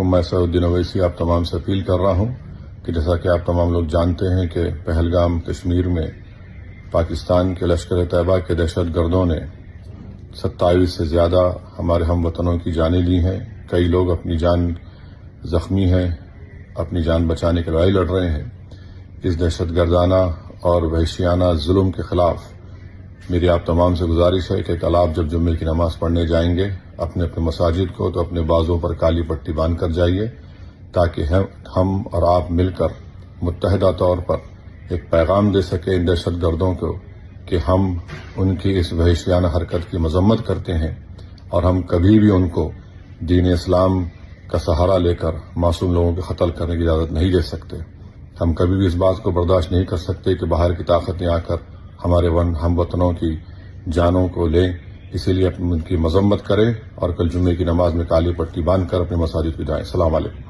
میں سعود الدین اویسی آپ تمام سے اپیل کر رہا ہوں کہ جیسا کہ آپ تمام لوگ جانتے ہیں کہ پہلگام کشمیر میں پاکستان کے لشکر طیبہ کے دہشت گردوں نے 27 سے زیادہ ہمارے ہم وطنوں کی جانیں لی ہیں. کئی لوگ اپنی جان زخمی ہیں، اپنی جان بچانے کی لڑائی لڑ رہے ہیں. اس دہشت گردانہ اور وحشیانہ ظلم کے خلاف میری آپ تمام سے گزارش ہے کہ کل آپ جب جمعے کی نماز پڑھنے جائیں گے اپنے مساجد کو تو اپنے بازوں پر کالی پٹی باندھ کر جائیے، تاکہ ہم اور آپ مل کر متحدہ طور پر ایک پیغام دے سکیں ان دہشت گردوں کو کہ ہم ان کی اس وحشیانہ حرکت کی مذمت کرتے ہیں اور ہم کبھی بھی ان کو دین اسلام کا سہارا لے کر معصوم لوگوں کے قتل کرنے کی اجازت نہیں دے سکتے. ہم کبھی بھی اس بات کو برداشت نہیں کر سکتے کہ باہر کی طاقتیں آ کر ہمارے ہم وطنوں کی جانوں کو لیں. اسی لیے ان کی مذمت کریں اور کل جمعے کی نماز میں کالی پٹی باندھ کر اپنے مساجد کو جائیں. السلام علیکم.